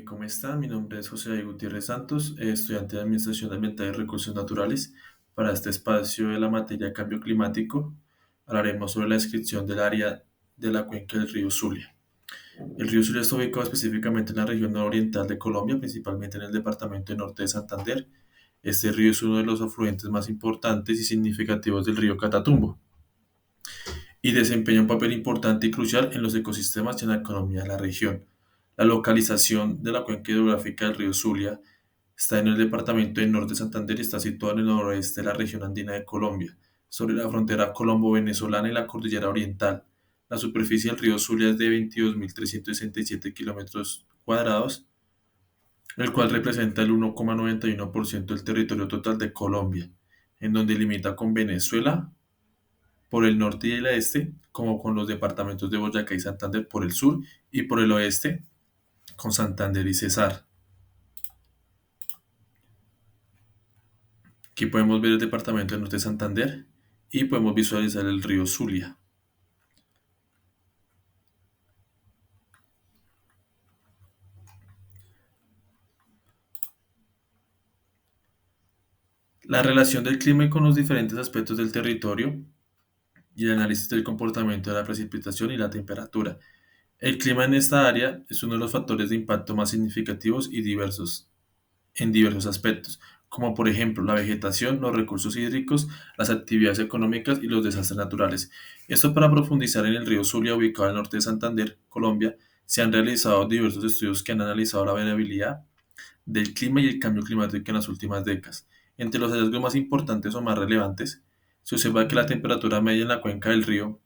¿Cómo está? Mi nombre es José David Gutiérrez Santos, estudiante de Administración Ambiental y Recursos Naturales. Para este espacio de la materia Cambio Climático, hablaremos sobre la descripción del área de la cuenca del río Zulia. El río Zulia está ubicado específicamente en la región nororiental de Colombia, principalmente en el departamento de Norte de Santander. Este río es uno de los afluentes más importantes y significativos del río Catatumbo y desempeña un papel importante y crucial en los ecosistemas y en la economía de la región. La localización de la cuenca hidrográfica del río Zulia está en el departamento de Norte de Santander y está situado en el noroeste de la región andina de Colombia, sobre la frontera colombo-venezolana y la cordillera oriental. La superficie del río Zulia es de 22.367 kilómetros cuadrados, el cual representa el 1,91% del territorio total de Colombia, en donde limita con Venezuela por el norte y el este, como con los departamentos de Boyacá y Santander por el sur, y por el oeste con Santander y Cesar. Aquí podemos ver el departamento del norte de Santander y podemos visualizar el río Zulia. La relación del clima con los diferentes aspectos del territorio y el análisis del comportamiento de la precipitación y la temperatura. El clima en esta área es uno de los factores de impacto más significativos y diversos en diversos aspectos, como por ejemplo la vegetación, los recursos hídricos, las actividades económicas y los desastres naturales. Esto para profundizar en el río Zulia, ubicado al norte de Santander, Colombia, se han realizado diversos estudios que han analizado la variabilidad del clima y el cambio climático en las últimas décadas. Entre los hallazgos más importantes o más relevantes, se observa que la temperatura media en la cuenca del río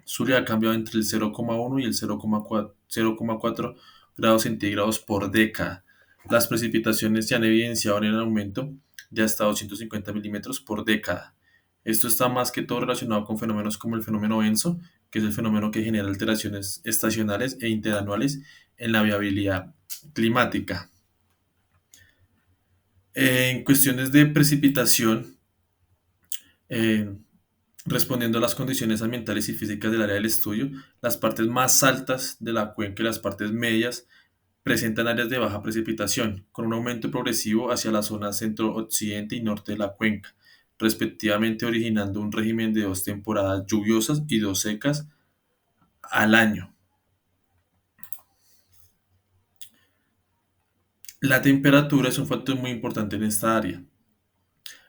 Zulia ha cambiado entre el 0,1 y el 0,4 grados centígrados por década. Las precipitaciones se han evidenciado en el aumento de hasta 250 milímetros por década. Esto está más que todo relacionado con fenómenos como el fenómeno ENSO, que es el fenómeno que genera alteraciones estacionales e interanuales en la viabilidad climática. En cuestiones de precipitación, eh, respondiendo a las condiciones ambientales y físicas del área del estudio, las partes más altas de la cuenca y las partes medias presentan áreas de baja precipitación, con un aumento progresivo hacia la zona centro-occidente y norte de la cuenca, respectivamente originando un régimen de dos temporadas lluviosas y dos secas al año. La temperatura es un factor muy importante en esta área,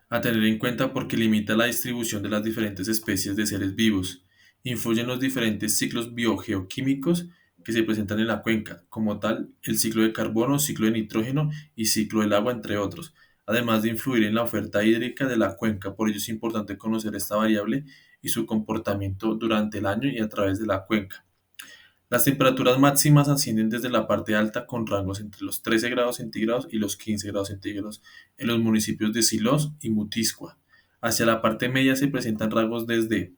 a tener en cuenta porque limita la distribución de las diferentes especies de seres vivos, influye en los diferentes ciclos biogeoquímicos que se presentan en la cuenca, como tal el ciclo de carbono, ciclo de nitrógeno y ciclo del agua, entre otros, además de influir en la oferta hídrica de la cuenca. Por ello es importante conocer esta variable y su comportamiento durante el año y a través de la cuenca. Las temperaturas máximas ascienden desde la parte alta con rangos entre los 13 grados centígrados y los 15 grados centígrados en los municipios de Silos y Mutiscua. Hacia la parte media se presentan rangos desde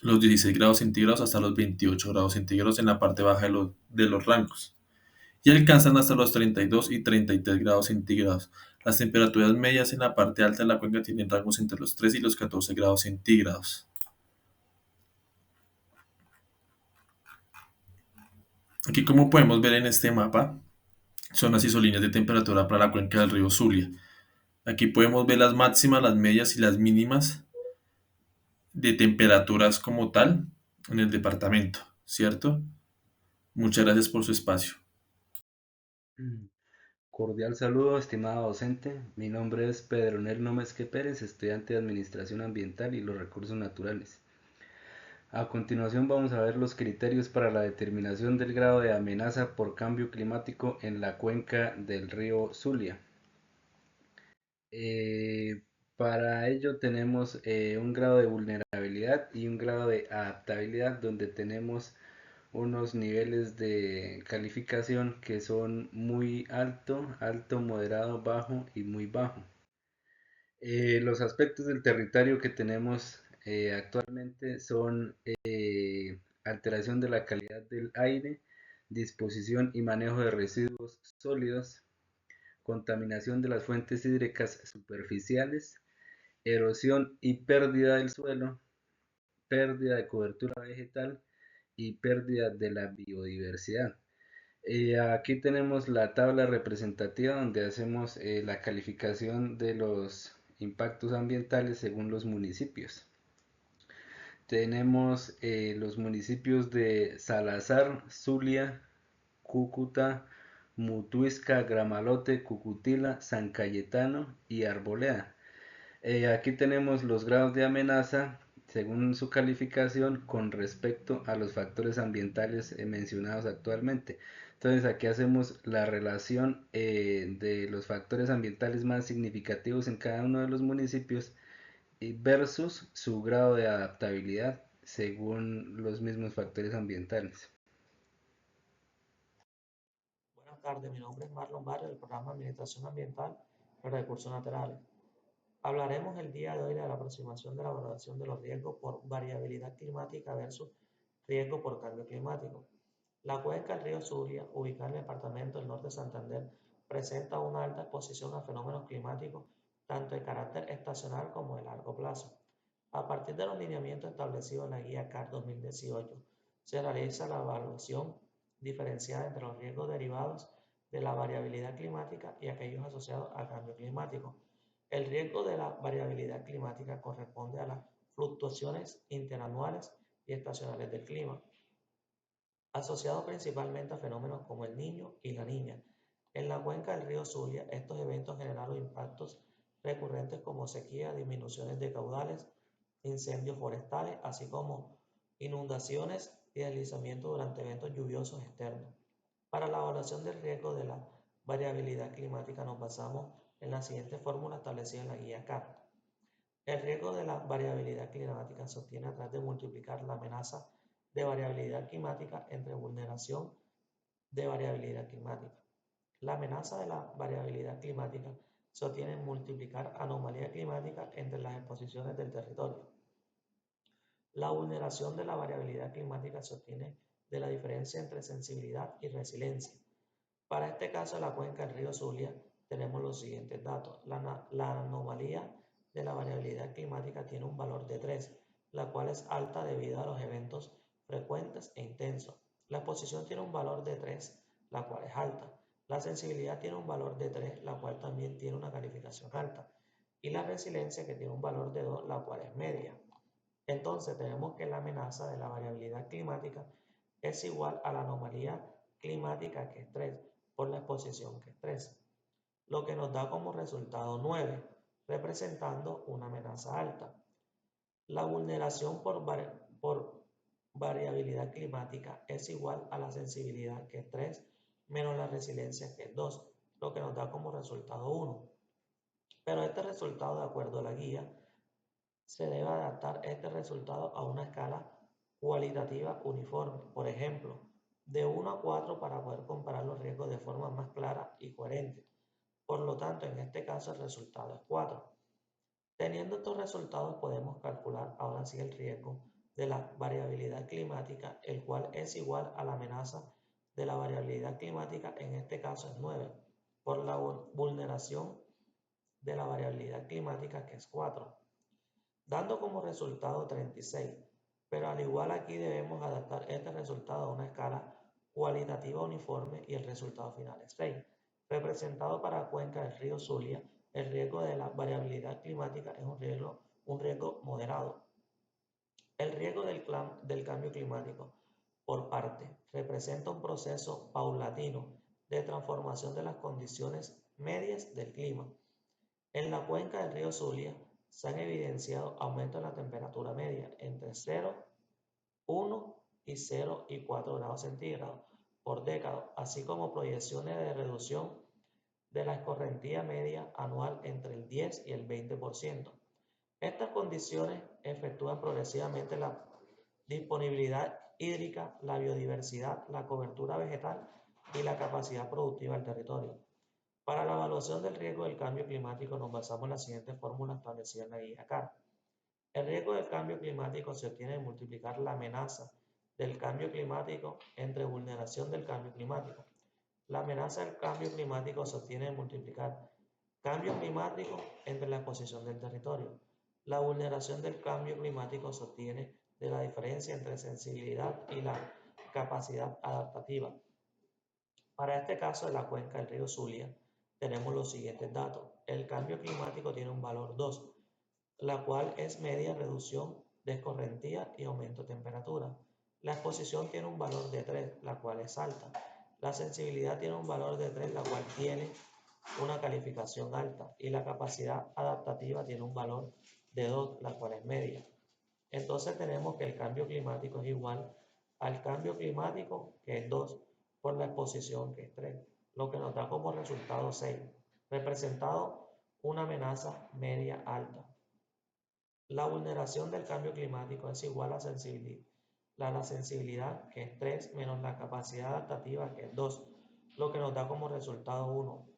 los 16 grados centígrados hasta los 28 grados centígrados en la parte baja de los rangos y alcanzan hasta los 32 y 33 grados centígrados. Las temperaturas medias en la parte alta de la cuenca tienen rangos entre los 3 y los 14 grados centígrados. Aquí, como podemos ver en este mapa, son las isolíneas de temperatura para la cuenca del río Zulia. Aquí podemos ver las máximas, las medias y las mínimas de temperaturas como tal en el departamento, ¿cierto? Muchas gracias por su espacio. Cordial saludo, estimado docente. Mi nombre es Pedro Nerno Mezque Pérez, estudiante de Administración Ambiental y los Recursos Naturales. A continuación vamos a ver los criterios para la determinación del grado de amenaza por cambio climático en la cuenca del río Zulia. Eh, para ello tenemos un grado de vulnerabilidad y un grado de adaptabilidad donde tenemos unos niveles de calificación que son muy alto, alto, moderado, bajo y muy bajo. Los aspectos del territorio que tenemos actualmente son alteración de la calidad del aire, disposición y manejo de residuos sólidos, contaminación de las fuentes hídricas superficiales, erosión y pérdida del suelo, pérdida de cobertura vegetal y pérdida de la biodiversidad. Aquí tenemos la tabla representativa donde hacemos la calificación de los impactos ambientales según los municipios. Tenemos los municipios de Salazar, Zulia, Cúcuta, Mutuisca, Gramalote, Cucutila, San Cayetano y Arboleda. Aquí tenemos los grados de amenaza según su calificación con respecto a los factores ambientales mencionados actualmente. Entonces aquí hacemos la relación de los factores ambientales más significativos en cada uno de los municipios versus su grado de adaptabilidad según los mismos factores ambientales. Buenas tardes, mi nombre es Marlon Barrio del programa Administración Ambiental y Recursos Naturales. Hablaremos el día de hoy de la aproximación de la valoración de los riesgos por variabilidad climática versus riesgo por cambio climático. La cuenca del río Zulia, ubicada en el departamento del norte de Santander, presenta una alta exposición a fenómenos climáticos tanto de carácter estacional como de largo plazo. A partir de los lineamientos establecidos en la guía CAR 2018, se realiza la evaluación diferenciada entre los riesgos derivados de la variabilidad climática y aquellos asociados al cambio climático. El riesgo de la variabilidad climática corresponde a las fluctuaciones interanuales y estacionales del clima, asociado principalmente a fenómenos como el Niño y la Niña. En la cuenca del río Zulia, estos eventos generaron impactos recurrentes como sequía, disminuciones de caudales, incendios forestales, así como inundaciones y deslizamientos durante eventos lluviosos externos. Para la evaluación del riesgo de la variabilidad climática nos basamos en la siguiente fórmula establecida en la guía CAR. El riesgo de la variabilidad climática se obtiene a través de multiplicar la amenaza de variabilidad climática entre vulneración de variabilidad climática. La amenaza de la variabilidad climática se obtiene en multiplicar anomalía climática entre las exposiciones del territorio. La vulneración de la variabilidad climática se obtiene de la diferencia entre sensibilidad y resiliencia. Para este caso, en la cuenca del río Zulia, tenemos los siguientes datos. La anomalía de la variabilidad climática tiene un valor de 3, la cual es alta debido a los eventos frecuentes e intensos. La exposición tiene un valor de 3, la cual es alta. La sensibilidad tiene un valor de 3, la cual también tiene una calificación alta. Y la resiliencia, que tiene un valor de 2, la cual es media. Entonces tenemos que la amenaza de la variabilidad climática es igual a la anomalía climática, que es 3, por la exposición, que es 3, lo que nos da como resultado 9, representando una amenaza alta. La vulneración por variabilidad climática es igual a la sensibilidad, que es 3, menos la resiliencia, que es 2, lo que nos da como resultado 1. Pero este resultado, de acuerdo a la guía, se debe adaptar este resultado a una escala cualitativa uniforme. Por ejemplo, de 1 a 4 para poder comparar los riesgos de forma más clara y coherente. Por lo tanto, en este caso el resultado es 4. Teniendo estos resultados podemos calcular ahora sí el riesgo de la variabilidad climática, el cual es igual a la amenaza de la variabilidad climática, en este caso es 9, por la vulneración de la variabilidad climática, que es 4, dando como resultado 36. Pero al igual aquí debemos adaptar este resultado a una escala cualitativa uniforme y el resultado final es 6. Representado para la cuenca del río Zulia, el riesgo de la variabilidad climática es un riesgo moderado. El riesgo del cambio climático, por parte, representa un proceso paulatino de transformación de las condiciones medias del clima. En la cuenca del río Zulia se han evidenciado aumentos en la temperatura media entre 0, 1 y 0 y 4 grados centígrados por década, así como proyecciones de reducción de la escorrentía media anual entre el 10 y el 20%. Estas condiciones efectúan progresivamente la disponibilidad hídrica, la biodiversidad, la cobertura vegetal y la capacidad productiva del territorio. Para la evaluación del riesgo del cambio climático nos basamos en la siguiente fórmula establecida en la guía CAR. El riesgo del cambio climático se obtiene de multiplicar la amenaza del cambio climático entre vulneración del cambio climático. La amenaza del cambio climático se obtiene de multiplicar cambio climático entre la exposición del territorio. La vulneración del cambio climático se obtiene de la diferencia entre sensibilidad y la capacidad adaptativa. Para este caso de la cuenca del río Zulia, tenemos los siguientes datos. El cambio climático tiene un valor 2, la cual es media reducción de escorrentía y aumento de temperatura. La exposición tiene un valor de 3, la cual es alta. La sensibilidad tiene un valor de 3, la cual tiene una calificación alta. Y la capacidad adaptativa tiene un valor de 2, la cual es media. Entonces tenemos que el cambio climático es igual al cambio climático, que es 2, por la exposición, que es 3, lo que nos da como resultado 6, representado una amenaza media alta. La vulneración del cambio climático es igual a la sensibilidad, que es 3, menos la capacidad adaptativa, que es 2, lo que nos da como resultado 1.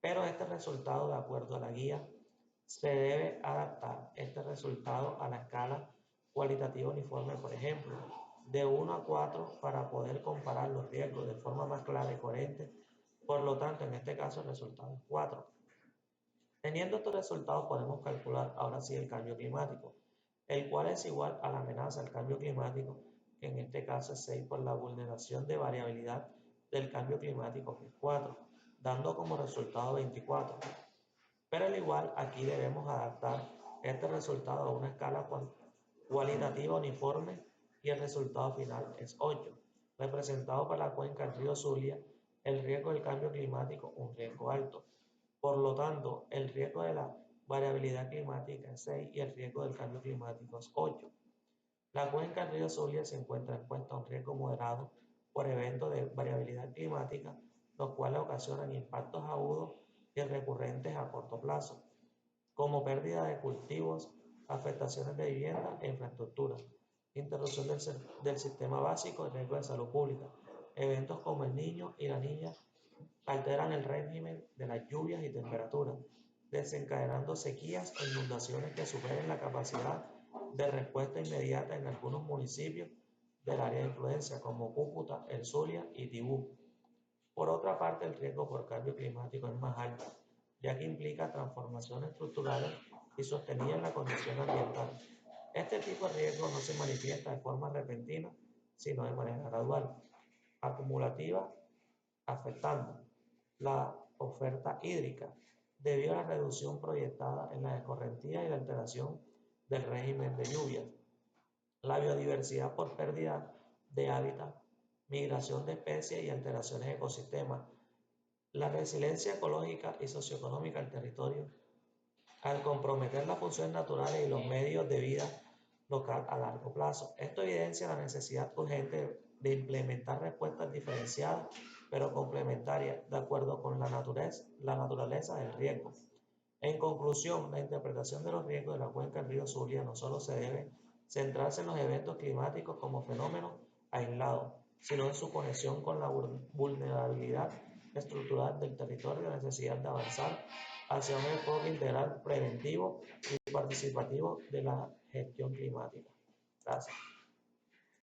Pero este resultado, de acuerdo a la guía, se debe adaptar este resultado a la escala cualitativa uniforme, por ejemplo, de 1 a 4, para poder comparar los riesgos de forma más clara y coherente. Por lo tanto, en este caso el resultado es 4. Teniendo estos resultados, podemos calcular ahora sí el cambio climático, el cual es igual a la amenaza del cambio climático, que en este caso es 6, por la vulneración de variabilidad del cambio climático, que es 4, dando como resultado 24. Pero al igual, aquí debemos adaptar este resultado a una escala cualitativa uniforme, y el resultado final es 8, representado por la cuenca del río Zulia. El riesgo del cambio climático, un riesgo alto. Por lo tanto, el riesgo de la variabilidad climática es 6 y el riesgo del cambio climático es 8. La cuenca del río Zulia se encuentra expuesta a un riesgo moderado por eventos de variabilidad climática, los cuales ocasionan impactos agudos y recurrentes a corto plazo, como pérdida de cultivos, afectaciones de vivienda e infraestructura, interrupción del sistema básico y riesgo de salud pública. Eventos como el Niño y la Niña alteran el régimen de las lluvias y temperaturas, desencadenando sequías e inundaciones que superen la capacidad de respuesta inmediata en algunos municipios del área de influencia, como Cúcuta, El Zulia y Tibú. Por otra parte, el riesgo por cambio climático es más alto, ya que implica transformaciones estructurales y sostenidas en la condición ambiental. Este tipo de riesgo no se manifiesta de forma repentina, sino de manera gradual, acumulativa, afectando la oferta hídrica, debido a la reducción proyectada en la escorrentía y la alteración del régimen de lluvias, la biodiversidad por pérdida de hábitat, migración de especies y alteraciones de ecosistemas, la resiliencia ecológica y socioeconómica del territorio, al comprometer las funciones naturales y los medios de vida local a largo plazo. Esto evidencia la necesidad urgente de implementar respuestas diferenciadas pero complementarias, de acuerdo con la naturaleza del riesgo. En conclusión, la interpretación de los riesgos de la cuenca del río Zulia no solo se debe centrarse en los eventos climáticos como fenómenos aislados, sino en su conexión con la vulnerabilidad estructural del territorio y la necesidad de avanzar hacia un enfoque integral, preventivo y participativo de la gestión climática. Gracias.